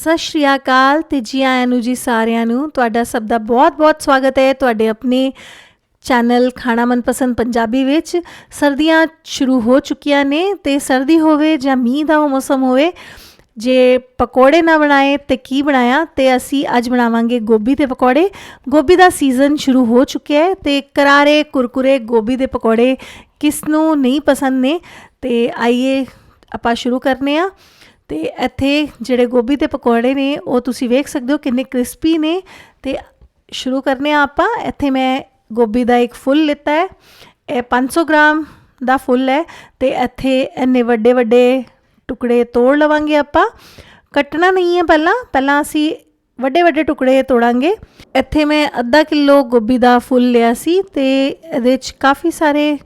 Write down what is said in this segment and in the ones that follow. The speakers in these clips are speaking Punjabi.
ਸਤਿ ਸ਼੍ਰੀ ਅਕਾਲ ਤੇ ਜੀ ਆਇਆਂ ਨੂੰ ਜੀ ਸਾਰਿਆਂ ਨੂੰ। ਤੁਹਾਡਾ ਸਭ ਦਾ ਬਹੁਤ-ਬਹੁਤ ਸਵਾਗਤ ਹੈ ਤੁਹਾਡੇ ਆਪਣੇ ਚੈਨਲ ਖਾਣਾ ਮਨਪਸੰਦ ਪੰਜਾਬੀ ਵਿੱਚ। ਸਰਦੀਆਂ ਸ਼ੁਰੂ ਹੋ ਚੁੱਕੀਆਂ ਨੇ ਤੇ ਸਰਦੀ ਹੋਵੇ ਜਾਂ ਮੀਂਹ ਦਾ ਮੌਸਮ ਹੋਵੇ, ਜੇ ਪਕੌੜੇ ਨਾ ਬਣਾਏ ਤੇ ਕੀ ਬਣਾਇਆ। ਤੇ ਅਸੀਂ ਅੱਜ ਬਣਾਵਾਂਗੇ ਗੋਭੀ ਦੇ ਪਕੌੜੇ। ਗੋਭੀ ਦਾ ਸੀਜ਼ਨ ਸ਼ੁਰੂ ਹੋ ਚੁੱਕਿਆ ਹੈ ਤੇ ਕਰਾਰੇ ਕੁਰਕੁਰੇ ਗੋਭੀ ਦੇ ਪਕੌੜੇ ਕਿਸ ਨੂੰ ਨਹੀਂ ਪਸੰਦ ਨੇ। ਤੇ ਆਈਏ ਆਪਾਂ ਸ਼ੁਰੂ ਕਰਨੇ ਆ। ਤੇ ਇੱਥੇ ਜਿਹੜੇ ਗੋਭੀ ਦੇ ਪਕੌੜੇ ਨੇ ਉਹ ਤੁਸੀਂ ਵੇਖ ਸਕਦੇ ਹੋ ਕਿੰਨੇ ਕ੍ਰਿਸਪੀ ਨੇ। ਤੇ ਸ਼ੁਰੂ ਕਰਨੇ ਆ ਆਪਾਂ। ਇੱਥੇ ਮੈਂ ਗੋਭੀ ਦਾ ਇੱਕ ਫੁੱਲ ਲਿੱਤਾ ਹੈ, ਇਹ 500 ਗ੍ਰਾਮ ਦਾ ਫੁੱਲ ਹੈ। ਤੇ ਇੱਥੇ ਇੰਨੇ ਵੱਡੇ ਵੱਡੇ ਟੁਕੜੇ ਤੋੜ ਲਵਾਂਗੇ ਆਪਾਂ। ਕੱਟਣਾ ਨਹੀਂ ਹੈ, ਪਹਿਲਾਂ ਅਸੀਂ ਵੱਡੇ ਵੱਡੇ ਟੁਕੜੇ ਤੋੜਾਂਗੇ। ਇੱਥੇ ਮੈਂ ਅੱਧਾ ਕਿਲੋ ਗੋਭੀ ਦਾ ਫੁੱਲ ਲਿਆ ਸੀ ਤੇ ਇਹਦੇ 'ਚ ਕਾਫੀ ਸਾਰੇ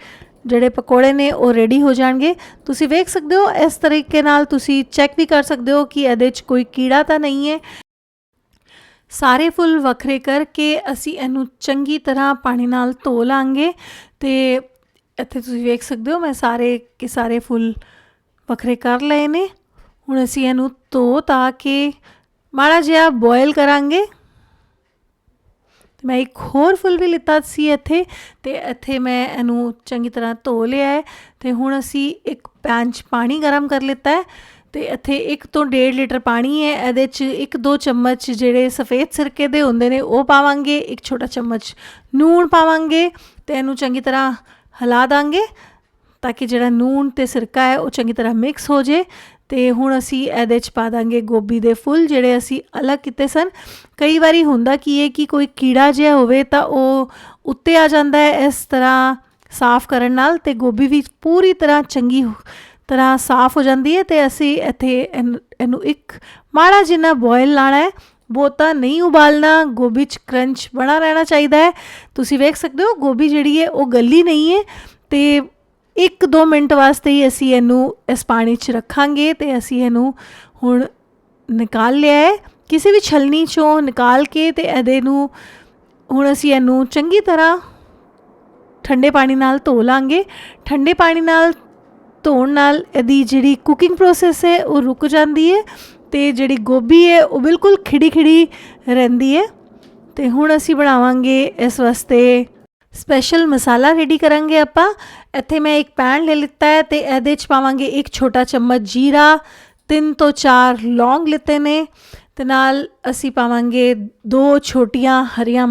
ਜਿਹੜੇ ਪਕੌੜੇ ਨੇ ਉਹ ਰੈਡੀ ਹੋ ਜਾਣਗੇ। ਤੁਸੀਂ ਵੇਖ ਸਕਦੇ ਹੋ ਇਸ ਤਰੀਕੇ ਨਾਲ ਤੁਸੀਂ ਚੈੱਕ ਵੀ ਕਰ ਸਕਦੇ ਹੋ ਕਿ ਇਹਦੇ 'ਚ ਕੋਈ ਕੀੜਾ ਤਾਂ ਨਹੀਂ ਹੈ। ਸਾਰੇ ਫੁੱਲ ਵੱਖਰੇ ਕਰਕੇ ਅਸੀਂ ਇਹਨੂੰ ਚੰਗੀ ਤਰ੍ਹਾਂ ਪਾਣੀ ਨਾਲ ਧੋ ਲਾਂਗੇ। ਤੇ ਇੱਥੇ ਤੁਸੀਂ ਵੇਖ ਸਕਦੇ ਹੋ ਮੈਂ ਸਾਰੇ ਫੁੱਲ ਵੱਖਰੇ ਕਰ ਲਏ ਨੇ। ਹੁਣ ਅਸੀਂ ਇਹਨੂੰ ਧੋ ਧਾ ਕੇ ਮਾੜਾ ਜਿਹਾ ਬੋਇਲ ਕਰਾਂਗੇ। ਮੈਂ ਇੱਕ ਹੋਰ ਫੁੱਲ ਵੀ ਲਿੱਤਾ ਸੀ ਇੱਥੇ, ਤੇ ਇੱਥੇ ਮੈਂ ਇਹਨੂੰ ਚੰਗੀ ਤਰ੍ਹਾਂ ਧੋ ਲਿਆ ਹੈ। ਤੇ ਹੁਣ ਅਸੀਂ ਇੱਕ ਪੈਨ 'ਚ ਪਾਣੀ ਗਰਮ ਕਰ ਲਿੱਤਾ ਹੈ ਤੇ ਇੱਥੇ 1 ਤੋਂ 1.5 ਲੀਟਰ ਪਾਣੀ ਹੈ। ਇਹਦੇ 'ਚ 1-2 ਚਮਚ ਜਿਹੜੇ ਸਫੇਦ ਸਿਰਕੇ ਦੇ ਹੁੰਦੇ ਨੇ ਉਹ ਪਾਵਾਂਗੇ, 1 ਛੋਟਾ ਚਮਚ ਨੂਣ ਪਾਵਾਂਗੇ ਤੇ ਇਹਨੂੰ ਚੰਗੀ ਤਰ੍ਹਾਂ ਹਿਲਾ ਦਾਂਗੇ ਤਾਂ ਕਿ ਜਿਹੜਾ ਨੂਣ ਤੇ ਸਿਰਕਾ ਹੈ ਉਹ ਚੰਗੀ ਤਰ੍ਹਾਂ ਮਿਕਸ ਹੋ ਜੇ। ਤੇ ਹੁਣ ਅਸੀਂ ਇਹਦੇ 'ਚ ਪਾ ਦਾਂਗੇ ਗੋਭੀ ਦੇ ਫੁੱਲ ਜਿਹੜੇ ਅਸੀਂ ਅਲੱਗ ਕੀਤੇ ਸਨ। ਕਈ ਵਾਰੀ ਹੁੰਦਾ ਕੀ ਹੈ ਕਿ ਕੋਈ ਕੀੜਾ ਜਿਹਾ ਹੋਵੇ ਤਾਂ ਉਹ ਉੱਤੇ ਆ ਜਾਂਦਾ ਹੈ ਇਸ ਤਰ੍ਹਾਂ ਸਾਫ਼ ਕਰਨ ਨਾਲ, ਤੇ ਗੋਭੀ ਵੀ ਪੂਰੀ ਤਰ੍ਹਾਂ ਚੰਗੀ ਤਰ੍ਹਾਂ ਸਾਫ਼ ਹੋ ਜਾਂਦੀ ਹੈ। ਤੇ ਅਸੀਂ ਇੱਥੇ ਇਹਨੂੰ ਇੱਕ ਮਾੜਾ ਜਿੰਨਾ ਬੋਇਲ ਲਾਣਾ ਹੈ, ਬਹੁਤਾ ਨਹੀਂ ਉਬਾਲਣਾ। ਗੋਭੀ 'ਚ ਕਰੰਚ ਬਣਾ ਰਹਿਣਾ ਚਾਹੀਦਾ ਹੈ। ਤੁਸੀਂ ਵੇਖ ਸਕਦੇ ਹੋ ਗੋਭੀ ਜਿਹੜੀ ਹੈ ਉਹ ਗਲੀ ਨਹੀਂ ਹੈ। ਤੇ 1-2 ਮਿੰਟ ਵਾਸਤੇ ਹੀ ਅਸੀਂ ਇਹਨੂੰ ਇਸ ਪਾਣੀ 'ਚ ਰੱਖਾਂਗੇ। ਤੇ ਅਸੀਂ ਇਹਨੂੰ ਹੁਣ ਨਿਕਾਲ ਲਿਆ ਹੈ ਕਿਸੇ ਵੀ ਛਲਣੀ 'ਚੋਂ ਨਿਕਾਲ ਕੇ। ਤੇ ਇਹਦੇ ਨੂੰ ਹੁਣ ਅਸੀਂ ਇਹਨੂੰ ਚੰਗੀ ਤਰ੍ਹਾਂ ਠੰਡੇ ਪਾਣੀ ਨਾਲ ਧੋ ਲਾਂਗੇ। ਠੰਡੇ ਪਾਣੀ ਨਾਲ ਧੋਣ ਨਾਲ ਇਹਦੀ ਜਿਹੜੀ ਕੁਕਿੰਗ ਪ੍ਰੋਸੈਸ ਹੈ ਉਹ ਰੁਕ ਜਾਂਦੀ ਹੈ ਤੇ ਜਿਹੜੀ ਗੋਭੀ ਹੈ ਉਹ ਬਿਲਕੁਲ ਖਿੜੀ ਰਹਿੰਦੀ ਹੈ। ਤੇ ਹੁਣ ਅਸੀਂ ਬਣਾਵਾਂਗੇ ਇਸ ਵਾਸਤੇ ਸਪੈਸ਼ਲ ਮਸਾਲਾ ਰੈਡੀ ਕਰਾਂਗੇ ਆਪਾਂ। ਇੱਥੇ ਮੈਂ ਇੱਕ ਪੈਨ ਲੈ ਲਿੱਤਾ ਹੈ ਤੇ ਇਹਦੇ 'ਚ ਪਾਵਾਂਗੇ 1 ਛੋਟਾ ਚਮਚ ਜੀਰਾ, 3 ਤੋਂ 4 ਲੌਂਗ ਲਿੱਤੇ ਨੇ ਤੇ ਨਾਲ ਅਸੀਂ ਪਾਵਾਂਗੇ 2 ਛੋਟੀਆਂ ਹਰੀਆਂ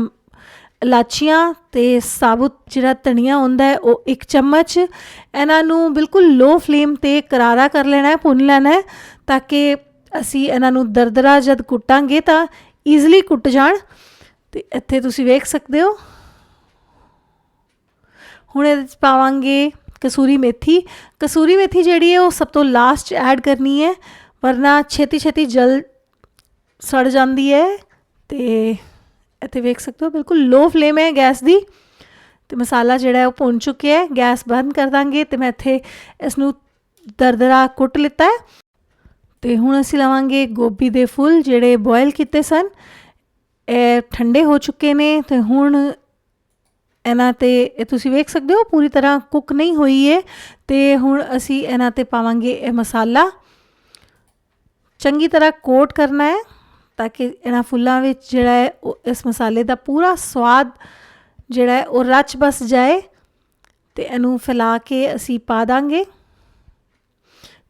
ਇਲਾਚੀਆਂ ਤੇ ਸਾਬੁਤ ਜਿਹੜਾ ਧਨੀਆ ਹੁੰਦਾ ਹੈ ਉਹ 1 ਚਮਚ। ਇਹਨਾਂ ਨੂੰ ਬਿਲਕੁਲ ਲੋ ਫਲੇਮ 'ਤੇ ਕਰਾਰਾ ਕਰ ਲੈਣਾ ਹੈ, ਭੁੰਨ ਲੈਣਾ ਹੈ ਤਾਂ ਕਿ ਅਸੀਂ ਇਹਨਾਂ ਨੂੰ ਦਰਦਰਾ ਜਦ ਕੁੱਟਾਂਗੇ ਤਾਂ ਈਜ਼ਲੀ ਕੁੱਟ ਜਾਣ। ਤੇ ਇੱਥੇ ਤੁਸੀਂ ਵੇਖ ਸਕਦੇ ਹੋ। ਹੁਣ ਇਹਦੇ 'ਚ ਪਾਵਾਂਗੇ ਕਸੂਰੀ ਮੇਥੀ। ਕਸੂਰੀ ਮੇਥੀ ਜਿਹੜੀ ਹੈ ਉਹ ਸਭ ਤੋਂ ਲਾਸਟ 'ਚ ਐਡ ਕਰਨੀ ਹੈ, ਵਰਨਾ ਛੇਤੀ ਜਲ ਸੜ ਜਾਂਦੀ ਹੈ। ਤੇ ਇੱਥੇ ਵੇਖ ਸਕਦੇ ਹੋ ਬਿਲਕੁਲ ਲੋ ਫਲੇਮ ਹੈ ਗੈਸ ਦੀ। ਤੇ ਮਸਾਲਾ ਜਿਹੜਾ ਹੈ ਉਹ ਭੁੰਨ ਚੁੱਕਿਆ ਹੈ। ਗੈਸ ਬੰਦ ਕਰ ਦਾਂਗੇ ਤੇ ਮੈਂ ਇੱਥੇ ਇਸ ਨੂੰ ਦਰਦਰਾ ਕੁੱਟ ਲਿੱਤਾ ਹੈ। ਤੇ ਹੁਣ ਅਸੀਂ ਲਵਾਂਗੇ ਗੋਭੀ ਦੇ ਫੁੱਲ ਜਿਹੜੇ ਬੋਇਲ ਕੀਤੇ ਸਨ। ਇਹ ਠੰਡੇ ਹੋ ਚੁੱਕੇ ਨੇ ਤੇ ਹੁਣ ਇਹਨਾਂ 'ਤੇ ਇਹ ਤੁਸੀਂ ਵੇਖ ਸਕਦੇ ਹੋ ਪੂਰੀ ਤਰ੍ਹਾਂ ਕੁੱਕ ਨਹੀਂ ਹੋਈ ਹੈ। ਤੇ ਹੁਣ ਅਸੀਂ ਇਹਨਾਂ 'ਤੇ ਪਾਵਾਂਗੇ ਇਹ ਮਸਾਲਾ। ਚੰਗੀ ਤਰ੍ਹਾਂ ਕੋਟ ਕਰਨਾ ਹੈ ਤਾਂ ਕਿ ਇਹਨਾਂ ਫੁੱਲਾਂ ਵਿੱਚ ਜਿਹੜਾ ਹੈ ਉਹ ਇਸ ਮਸਾਲੇ ਦਾ ਪੂਰਾ ਸਵਾਦ ਜਿਹੜਾ ਹੈ ਉਹ ਰਚ ਬਸ ਜਾਏ। ਤੇ ਇਹਨੂੰ ਫੈਲਾ ਕੇ ਅਸੀਂ ਪਾ ਦਾਂਗੇ।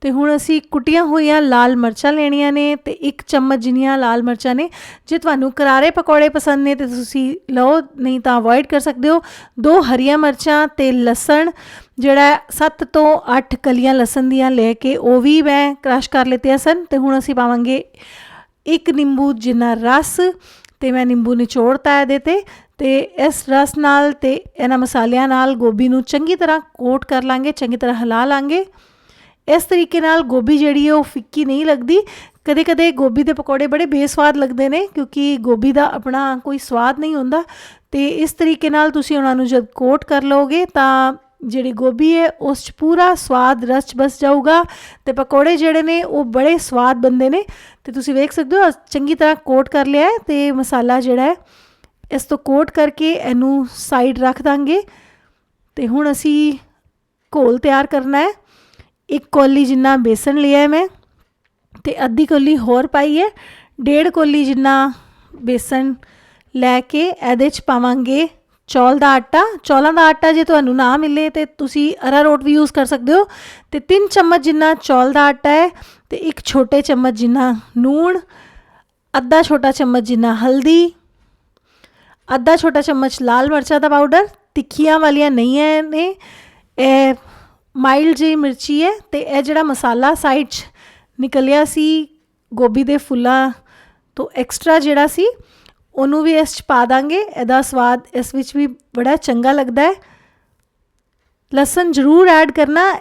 ਤੇ ਹੁਣ ਅਸੀਂ ਕੁੱਟੀਆਂ ਹੋਈਆਂ ਲਾਲ ਮਿਰਚਾਂ ਲੈਣੀਆਂ ਨੇ ਤੇ 1 ਚਮਚ ਜਿੰਨੀਆਂ ਲਾਲ ਮਿਰਚਾਂ ਨੇ। ਜੇ ਤੁਹਾਨੂੰ ਕਰਾਰੇ ਪਕੌੜੇ ਪਸੰਦ ਨੇ ਤੇ ਤੁਸੀਂ ਲਓ, ਨਹੀਂ ਤਾਂ ਅਵੋਇਡ ਕਰ ਸਕਦੇ ਹੋ। 2 ਹਰੀਆਂ ਮਿਰਚਾਂ ਤੇ ਲਸਣ ਜਿਹੜਾ 7 ਤੋਂ 8 ਕਲੀਆਂ ਲਸਣ ਦੀਆਂ ਲੈ ਕੇ ਉਹ ਵੀ ਮੈਂ ਕ੍ਰਸ਼ ਕਰ ਲਿੱਤੀਆਂ ਸਨ। ਤੇ ਹੁਣ ਅਸੀਂ ਪਾਵਾਂਗੇ 1 ਨਿੰਬੂ ਜਿੰਨਾ ਰਸ, ਤੇ ਮੈਂ ਨਿੰਬੂ ਨਿਚੋੜਤਾ ਇਹਦੇ 'ਤੇ। ਤੇ ਇਸ ਰਸ ਨਾਲ ਤੇ ਇਹਨਾਂ ਮਸਾਲਿਆਂ ਨਾਲ ਗੋਭੀ ਨੂੰ ਚੰਗੀ ਤਰ੍ਹਾਂ ਕੋਟ ਕਰ ਲਾਂਗੇ, ਚੰਗੀ ਤਰ੍ਹਾਂ ਹਿਲਾ ਲਾਂਗੇ। ਇਸ ਤਰੀਕੇ ਨਾਲ ਗੋਭੀ ਜਿਹੜੀ ਹੈ ਉਹ ਫਿੱਕੀ ਨਹੀਂ ਲੱਗਦੀ। ਕਦੇ ਗੋਭੀ ਦੇ ਪਕੌੜੇ ਬੜੇ ਬੇਸਵਾਦ ਲੱਗਦੇ ਨੇ ਕਿਉਂਕਿ ਗੋਭੀ ਦਾ ਆਪਣਾ ਕੋਈ ਸਵਾਦ ਨਹੀਂ ਹੁੰਦਾ। ਤੇ ਇਸ ਤਰੀਕੇ ਨਾਲ ਤੁਸੀਂ ਉਹਨਾਂ ਨੂੰ ਜਦ ਕੋਟ ਕਰ ਲਓਗੇ ਤਾਂ ਜਿਹੜੀ ਗੋਭੀ ਹੈ ਉਸ 'ਚ ਪੂਰਾ ਸਵਾਦ ਰਚ ਬਸ ਜਾਊਗਾ ਤੇ ਪਕੌੜੇ ਜਿਹੜੇ ਨੇ ਉਹ ਬੜੇ ਸਵਾਦ ਬਣਦੇ ਨੇ। ਤੇ ਤੁਸੀਂ ਵੇਖ ਸਕਦੇ ਹੋ ਚੰਗੀ ਤਰ੍ਹਾਂ ਕੋਟ ਕਰ ਲਿਆ ਹੈ। ਤੇ ਮਸਾਲਾ ਜਿਹੜਾ ਹੈ ਇਸ ਤੋਂ ਕੋਟ ਕਰਕੇ ਇਹਨੂੰ ਸਾਈਡ ਰੱਖ ਦਾਂਗੇ। ਤੇ ਹੁਣ ਅਸੀਂ ਘੋਲ ਤਿਆਰ ਕਰਨਾ ਹੈ। 1 ਕੌਲੀ ਜਿੰਨਾ ਬੇਸਨ ਲਿਆ ਹੈ ਮੈਂ ਤੇ ਅੱਧੀ ਕੌਲੀ ਹੋਰ ਪਾਈ ਹੈ 1.5 ਕੋਲੀ ਜਿੰਨਾ ਬੇਸਣ ਲੈ ਕੇ ਇਹਦੇ 'ਚ ਪਾਵਾਂਗੇ ਚੌਲ ਦਾ ਆਟਾ। ਚੌਲਾਂ ਦਾ ਆਟਾ ਜੇ ਤੁਹਾਨੂੰ ਨਾ ਮਿਲੇ ਤੇ ਤੁਸੀਂ ਅਰਾਰੋਟ ਵੀ ਯੂਜ਼ ਕਰ ਸਕਦੇ ਹੋ। ਤੇ 3 ਚਮਚ ਜਿੰਨਾ ਚੌਲ ਦਾ ਆਟਾ ਹੈ ਤੇ 1 ਛੋਟੇ ਚਮਚ ਜਿੰਨਾ ਨੂਣ, ਅੱਧਾ ਛੋਟਾ ਚਮਚ ਜਿੰਨਾ ਹਲਦੀ, ਅੱਧਾ ਛੋਟਾ ਚਮਚ ਲਾਲ ਮਿਰਚਾਂ ਦਾ ਪਾਊਡਰ। ਤਿੱਖੀਆਂ ਵਾਲੀਆਂ ਨਹੀਂ ਹੈ ਨੇ, ਇਹ ਮਾਈਲਡ ਜਿਹੀ ਮਿਰਚੀ ਹੈ। ਤੇ ਇਹ ਜਿਹੜਾ ਮਸਾਲਾ ਸਾਈਡ 'ਚ ਨਿਕਲਿਆ ਸੀ ਗੋਭੀ ਦੇ ਫੁੱਲਾਂ ਤੋਂ ਐਕਸਟਰਾ ਜਿਹੜਾ ਸੀ, ਉਹਨੂੰ ਵੀ ਇਸ 'ਚ ਪਾ ਦਾਂਗੇ। ਇਹਦਾ ਸਵਾਦ ਇਸ ਵਿੱਚ ਵੀ ਬੜਾ ਚੰਗਾ ਲੱਗਦਾ ਹੈ। ਲਸਣ ਜ਼ਰੂਰ ਐਡ ਕਰਨਾ,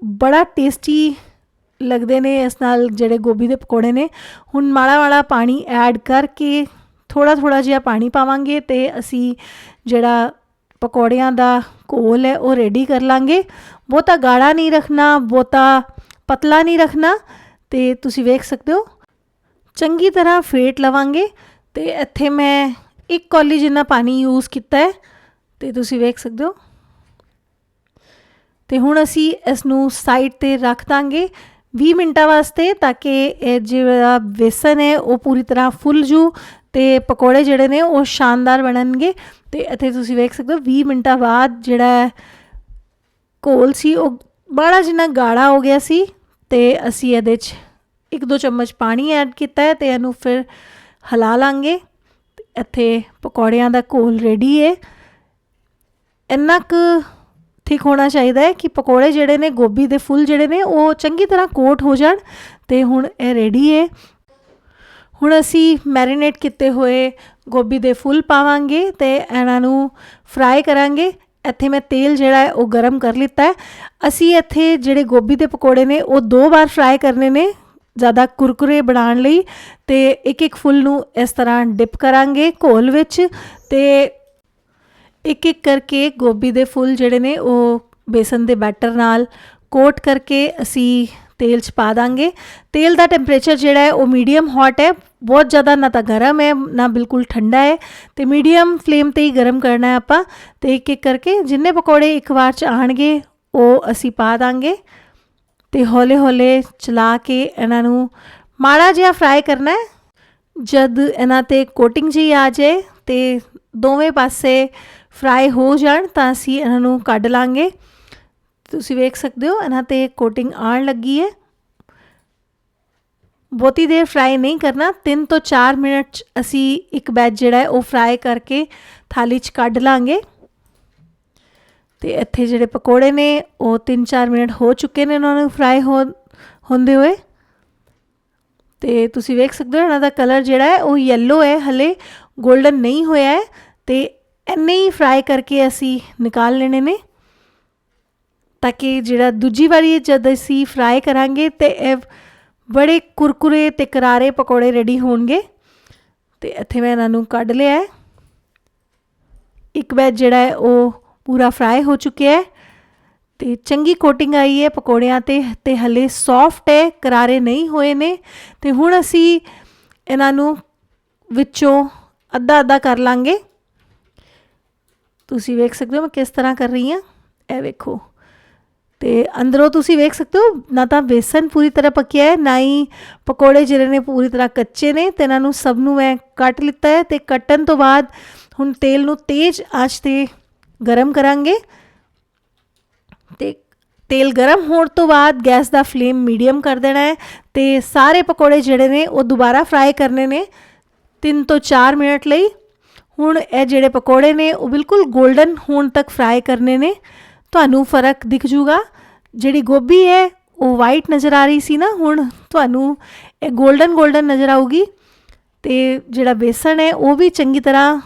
ਬੜਾ ਟੇਸਟੀ ਲੱਗਦੇ ਨੇ ਇਸ ਨਾਲ ਜਿਹੜੇ ਗੋਭੀ ਦੇ ਪਕੌੜੇ ਨੇ। ਹੁਣ ਮਾੜਾ ਮਾੜਾ ਪਾਣੀ ਐਡ ਕਰਕੇ ਥੋੜ੍ਹਾ ਥੋੜ੍ਹਾ ਜਿਹਾ ਪਾਣੀ ਪਾਵਾਂਗੇ ਤੇ ਅਸੀਂ ਜਿਹੜਾ ਪਕੌੜਿਆਂ ਦਾ ਘੋਲ ਹੈ ਉਹ ਰੈਡੀ ਕਰ ਲਾਂਗੇ। ਬਹੁਤਾ ਗਾੜਾ ਨਹੀਂ ਰੱਖਣਾ, ਬਹੁਤਾ ਪਤਲਾ ਨਹੀਂ ਰੱਖਣਾ। ਤੇ ਤੁਸੀਂ ਵੇਖ ਸਕਦੇ ਹੋ ਚੰਗੀ ਤਰ੍ਹਾਂ ਫੇਟ ਲਵਾਂਗੇ। ਤੇ ਇੱਥੇ ਮੈਂ 1 ਕੌਲੀ ਜਿੰਨਾ ਪਾਣੀ ਯੂਜ਼ ਕੀਤਾ ਹੈ ਤੇ ਤੁਸੀਂ ਵੇਖ ਸਕਦੇ ਹੋ। ਤੇ ਹੁਣ ਅਸੀਂ ਇਸ ਨੂੰ ਸਾਈਡ 'ਤੇ ਰੱਖ ਦਾਂਗੇ 20 ਮਿੰਟਾਂ ਵਾਸਤੇ, ਤਾਂ ਕਿ ਇਹ ਜਿਹੜਾ ਬੇਸਨ ਹੈ ਉਹ ਪੂਰੀ ਤਰ੍ਹਾਂ ਫੁੱਲ ਜੂ ਤੇ ਪਕੌੜੇ ਜਿਹੜੇ ਨੇ ਉਹ ਸ਼ਾਨਦਾਰ ਬਣਨਗੇ। ਤੇ ਇੱਥੇ ਤੁਸੀਂ ਵੇਖ ਸਕਦੇ ਹੋ 20 ਮਿੰਟਾਂ ਬਾਅਦ ਜਿਹੜਾ ਘੋਲ ਸੀ ਉਹ ਬੜਾ ਜਿੰਨਾ ਗਾੜਾ ਹੋ ਗਿਆ ਸੀ। ਤੇ ਅਸੀਂ ਇਹਦੇ 'ਚ 1-2 ਚਮਚ ਪਾਣੀ ਐਡ ਕੀਤਾ ਹੈ ਤੇ ਇਹਨੂੰ ਫਿਰ ਹਿਲਾ ਲਾਂਗੇ। ਇੱਥੇ ਪਕੌੜਿਆਂ ਦਾ ਘੋਲ ਰੈਡੀ ਹੈ। ਇੰਨਾ ਕੁ ਠੀਕ ਹੋਣਾ ਚਾਹੀਦਾ ਹੈ ਕਿ ਪਕੌੜੇ ਜਿਹੜੇ ਨੇ ਗੋਭੀ ਦੇ ਫੁੱਲ ਜਿਹੜੇ ਨੇ ਉਹ ਚੰਗੀ ਤਰ੍ਹਾਂ ਕੋਟ ਹੋ ਜਾਣ। ਤੇ ਹੁਣ ਇਹ ਰੈਡੀ ਹੈ। ਹੁਣ ਅਸੀਂ ਮੈਰੀਨੇਟ ਕੀਤੇ ਹੋਏ ਗੋਭੀ ਦੇ ਫੁੱਲ ਪਾਵਾਂਗੇ ਤੇ ਇਹਨਾਂ ਨੂੰ ਫਰਾਈ ਕਰਾਂਗੇ। ਇੱਥੇ ਮੈਂ ਤੇਲ ਜਿਹੜਾ ਹੈ ਉਹ ਗਰਮ ਕਰ ਲਿੱਤਾ ਹੈ। ਅਸੀਂ ਇੱਥੇ ਜਿਹੜੇ ਗੋਭੀ ਦੇ ਪਕੌੜੇ ਨੇ ਉਹ 2 ਵਾਰ ਫਰਾਈ ਕਰਨੇ ਨੇ ज़्यादा कुरकुरे बनाने ਲਈ। ਤੇ ਇੱਕ ਫੁੱਲ ਨੂੰ ਇਸ ਤਰ੍ਹਾਂ ਡਿਪ ਕਰਾਂਗੇ ਘੋਲ ਵਿੱਚ ਤੇ ਇੱਕ ਕਰਕੇ ਗੋਭੀ ਦੇ ਫੁੱਲ ਜਿਹੜੇ ਨੇ ਉਹ ਬੇਸਨ ਦੇ ਬੈਟਰ ਨਾਲ ਕੋਟ ਕਰਕੇ ਅਸੀਂ ਤੇਲ 'ਚ ਪਾ ਦਾਂਗੇ। ਤੇਲ ਦਾ ਟੈਂਪਰੇਚਰ ਜਿਹੜਾ ਹੈ ਉਹ ਮੀਡੀਅਮ ਹੌਟ ਹੈ, ਬਹੁਤ ਜ਼ਿਆਦਾ ਨਾ ਤਾਂ ਗਰਮ ਹੈ ਨਾ ਬਿਲਕੁਲ ਠੰਡਾ ਹੈ। ਤੇ ਮੀਡੀਅਮ ਫਲੇਮ 'ਤੇ ਹੀ ਗਰਮ ਕਰਨਾ ਹੈ ਆਪਾਂ। ਤੇ ਇੱਕ ਕਰਕੇ ਜਿੰਨੇ ਪਕੌੜੇ ਇੱਕ ਵਾਰ 'ਚ ਆਣਗੇ ਉਹ ਅਸੀਂ ਪਾ ਦਾਂਗੇ ਤੇ ਹੌਲੇ ਹੌਲੇ ਚਲਾ ਕੇ ਇਹਨਾਂ ਨੂੰ ਮਾੜਾ ਜਿਹਾ ਫਰਾਈ ਕਰਨਾ ਹੈ। ਜਦ ਇਹਨਾਂ 'ਤੇ ਕੋਟਿੰਗ ਜਿਹੀ ਆ ਜਾਏ ਤੇ ਦੋਵੇਂ ਪਾਸੇ ਫਰਾਈ ਹੋ ਜਾਣ ਤਾਂ ਅਸੀਂ ਇਹਨਾਂ ਨੂੰ ਕੱਢ ਲਾਂਗੇ। ਤੁਸੀਂ ਵੇਖ ਸਕਦੇ ਹੋ ਇਹਨਾਂ 'ਤੇ ਕੋਟਿੰਗ ਆਉਣ ਲੱਗੀ ਹੈ। ਬਹੁਤੀ ਦੇਰ ਫਰਾਈ ਨਹੀਂ ਕਰਨਾ, 3 ਤੋਂ 4 ਮਿੰਟ 'ਚ ਅਸੀਂ ਇੱਕ ਬੈਚ ਜਿਹੜਾ ਹੈ ਉਹ ਫਰਾਈ ਕਰਕੇ ਥਾਲੀ 'ਚ ਕੱਢ ਲਾਂਗੇ। ਤੇ ਇੱਥੇ ਜਿਹੜੇ ਪਕੌੜੇ ਨੇ ਉਹ 3-4 ਮਿੰਟ ਹੋ ਚੁੱਕੇ ਨੇ ਉਹਨਾਂ ਨੂੰ ਫਰਾਈ ਹੁੰਦੇ ਹੋਏ। ਤੇ ਤੁਸੀਂ ਵੇਖ ਸਕਦੇ ਹੋ ਇਹਨਾਂ ਦਾ ਕਲਰ ਜਿਹੜਾ ਹੈ ਉਹ ਯੈਲੋ ਹੈ, ਹਲੇ ਗੋਲਡਨ ਨਹੀਂ ਹੋਇਆ ਹੈ। ਤੇ ਇੰਨੇ ਹੀ ਫਰਾਈ ਕਰਕੇ ਅਸੀਂ ਨਿਕਾਲ ਲੈਣੇ ਨੇ ਤਾਂ ਕਿ ਜਿਹੜਾ ਦੂਜੀ ਵਾਰੀ ਜਦ ਅਸੀਂ ਫਰਾਈ ਕਰਾਂਗੇ ਤੇ ਇਹ ਬੜੇ ਕੁਰਕੁਰੇ ਤੇ ਕਰਾਰੇ ਪਕੌੜੇ ਰੈਡੀ ਹੋਣਗੇ। ਤੇ ਇੱਥੇ ਮੈਂ ਇਹਨਾਂ ਨੂੰ ਕੱਢ ਲਿਆ ਹੈ। ਇੱਕ ਬੈਚ ਜਿਹੜਾ ਹੈ ਉਹ ਪੂਰਾ ਫਰਾਈ ਹੋ ਚੁੱਕਿਆ ਹੈ ਤੇ ਚੰਗੀ ਕੋਟਿੰਗ ਆਈ ਹੈ ਪਕੌੜਿਆਂ 'ਤੇ ਹਲੇ ਸੌਫਟ ਹੈ, ਕਰਾਰੇ ਨਹੀਂ ਹੋਏ ਨੇ। ਤੇ ਹੁਣ ਅਸੀਂ ਇਹਨਾਂ ਨੂੰ ਵਿੱਚੋਂ ਅੱਧਾ ਅੱਧਾ ਕਰ ਲਾਂਗੇ। ਤੁਸੀਂ ਵੇਖ ਸਕਦੇ ਹੋ ਮੈਂ ਕਿਸ ਤਰ੍ਹਾਂ ਕਰ ਰਹੀ ਹਾਂ, ਇਹ ਵੇਖੋ। ਤੇ ਅੰਦਰੋਂ ਤੁਸੀਂ ਵੇਖ ਸਕਦੇ ਹੋ ਨਾ ਤਾਂ ਬੇਸਨ ਪੂਰੀ ਤਰ੍ਹਾਂ ਪੱਕਿਆ ਹੈ, ਨਾ ਹੀ ਪਕੌੜੇ ਜਿਹੜੇ ਨੇ ਪੂਰੀ ਤਰ੍ਹਾਂ ਕੱਚੇ ਨੇ। ਤੇ ਇਹਨਾਂ ਨੂੰ ਸਭ ਨੂੰ ਮੈਂ ਕੱਟ ਲਿੱਤਾ ਹੈ। ਤੇ ਕੱਟਣ ਤੋਂ ਬਾਅਦ ਹੁਣ ਤੇਲ ਨੂੰ ਤੇਜ਼ ਆਂਚ 'ਤੇ ਗਰਮ ਕਰਾਂਗੇ। ਤੇ ਤੇਲ ਗਰਮ ਹੋਣ ਤੋਂ ਬਾਅਦ ਗੈਸ ਦਾ ਫਲੇਮ ਮੀਡੀਅਮ ਕਰ ਦੇਣਾ ਹੈ ਤੇ ਸਾਰੇ ਪਕੌੜੇ ਜਿਹੜੇ ਨੇ ਉਹ ਦੁਬਾਰਾ ਫਰਾਈ ਕਰਨੇ ਨੇ 3 ਤੋਂ 4 ਮਿੰਟ ਲਈ। ਹੁਣ ਇਹ ਜਿਹੜੇ ਪਕੌੜੇ ਨੇ ਉਹ ਬਿਲਕੁਲ ਗੋਲਡਨ ਹੋਣ ਤੱਕ ਫਰਾਈ ਕਰਨੇ ਨੇ। ਤੁਹਾਨੂੰ ਫਰਕ ਦਿਖ ਜੂਗਾ, ਜਿਹੜੀ ਗੋਭੀ ਹੈ ਉਹ ਵਾਈਟ ਨਜ਼ਰ ਆ ਰਹੀ ਸੀ ਨਾ, ਹੁਣ ਤੁਹਾਨੂੰ ਇਹ ਗੋਲਡਨ ਨਜ਼ਰ ਆਊਗੀ। ਤੇ ਜਿਹੜਾ ਬੇਸਣ ਹੈ ਉਹ ਵੀ ਚੰਗੀ ਤਰ੍ਹਾਂ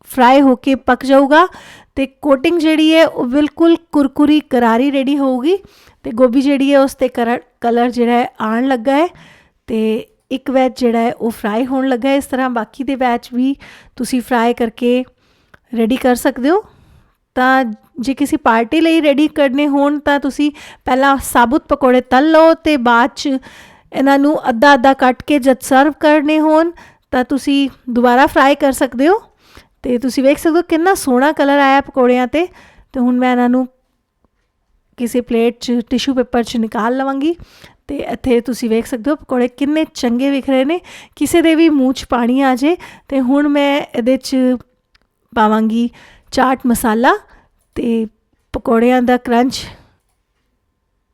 ਫਰਾਈ ਹੋ ਕੇ ਪੱਕ ਜਾਊਗਾ ਤੇ ਕੋਟਿੰਗ ਜਿਹੜੀ ਹੈ ਉਹ ਬਿਲਕੁਲ ਕੁਰਕੁਰੀ ਕਰਾਰੀ ਰੈਡੀ ਹੋਊਗੀ। ਤੇ ਗੋਭੀ ਜਿਹੜੀ ਹੈ ਉਸ 'ਤੇ ਕਲਰ ਜਿਹੜਾ ਹੈ ਆਉਣ ਲੱਗਾ ਹੈ ਤੇ ਇੱਕ ਬੈਚ ਜਿਹੜਾ ਹੈ ਉਹ ਫਰਾਈ ਹੋਣ ਲੱਗਾ ਹੈ। ਇਸ ਤਰ੍ਹਾਂ ਬਾਕੀ ਦੇ ਬੈਚ ਵੀ ਤੁਸੀਂ ਫਰਾਈ ਕਰਕੇ ਰੈਡੀ ਕਰ ਸਕਦੇ ਹੋ। ਤਾਂ ਜੇ ਕਿਸੇ ਪਾਰਟੀ ਲਈ ਰੈਡੀ ਕਰਨੇ ਹੋਣ ਤਾਂ ਤੁਸੀਂ ਪਹਿਲਾਂ ਸਾਬੁਤ ਪਕੌੜੇ ਤਲ ਲਓ ਤੇ ਬਾਅਦ 'ਚ ਇਹਨਾਂ ਨੂੰ ਅੱਧਾ ਅੱਧਾ ਕੱਟ ਕੇ ਜਦ ਸਰਵ ਕਰਨੇ ਹੋਣ ਤਾਂ ਤੁਸੀਂ ਦੁਬਾਰਾ ਫਰਾਈ ਕਰ ਸਕਦੇ ਹੋ। ਤੇ ਤੁਸੀਂ ਵੇਖ ਸਕਦੇ ਹੋ ਕਿੰਨਾ ਸੋਹਣਾ ਕਲਰ ਆਇਆ ਪਕੌੜਿਆਂ 'ਤੇ। ਤੇ ਹੁਣ ਮੈਂ ਇਹਨਾਂ ਨੂੰ ਕਿਸੇ ਪਲੇਟ 'ਚ ਟਿਸ਼ੂ ਪੇਪਰ 'ਚ ਨਿਕਾਲ ਲਵਾਂਗੀ ਤੇ ਇੱਥੇ ਤੁਸੀਂ ਵੇਖ ਸਕਦੇ ਹੋ ਪਕੌੜੇ ਕਿੰਨੇ ਚੰਗੇ ਵਿਖ ਰਹੇ ਨੇ, ਕਿਸੇ ਦੇ ਵੀ ਮੂੰਹ 'ਚ ਪਾਣੀ ਆ ਜੇ। ਤੇ ਹੁਣ ਮੈਂ ਇਹਦੇ 'ਚ ਪਾਵਾਂਗੀ ਚਾਟ ਮਸਾਲਾ, ਤੇ ਪਕੌੜਿਆਂ ਦਾ ਕਰੰਚ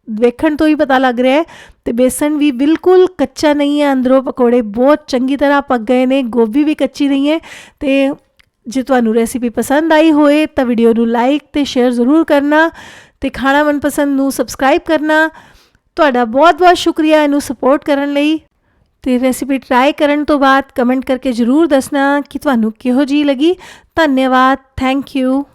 ਵੇਖਣ ਤੋਂ ਹੀ ਪਤਾ ਲੱਗ ਰਿਹਾ ਹੈ। ਤੇ ਬੇਸਣ ਵੀ ਬਿਲਕੁਲ ਕੱਚਾ ਨਹੀਂ ਹੈ, ਅੰਦਰੋਂ ਪਕੌੜੇ ਬਹੁਤ ਚੰਗੀ ਤਰ੍ਹਾਂ ਪੱਕ ਗਏ ਨੇ, ਗੋਭੀ ਵੀ ਕੱਚੀ ਨਹੀਂ ਹੈ। ਤੇ ਜੇ ਤੁਹਾਨੂੰ ਰੈਸਿਪੀ ਪਸੰਦ ਆਈ ਹੋਏ ਤਾਂ ਵੀਡੀਓ ਨੂੰ ਲਾਈਕ ਤੇ ਸ਼ੇਅਰ ਜ਼ਰੂਰ ਕਰਨਾ, ਤੇ ਖਾਣਾ ਮਨਪਸੰਦ ਨੂੰ ਸਬਸਕ੍ਰਾਈਬ ਕਰਨਾ। ਤੁਹਾਡਾ ਬਹੁਤ ਬਹੁਤ ਸ਼ੁਕਰੀਆ ਇਹਨੂੰ ਸਪੋਰਟ ਕਰਨ ਲਈ। ਤੇ ਰੈਸਿਪੀ ਟਰਾਈ ਕਰਨ ਤੋਂ ਬਾਅਦ ਕਮੈਂਟ ਕਰਕੇ ਜ਼ਰੂਰ ਦੱਸਣਾ ਕਿ ਤੁਹਾਨੂੰ ਕਿਹੋ ਜਿਹੀ ਲੱਗੀ। ਧੰਨਵਾਦ, ਥੈਂਕ ਯੂ।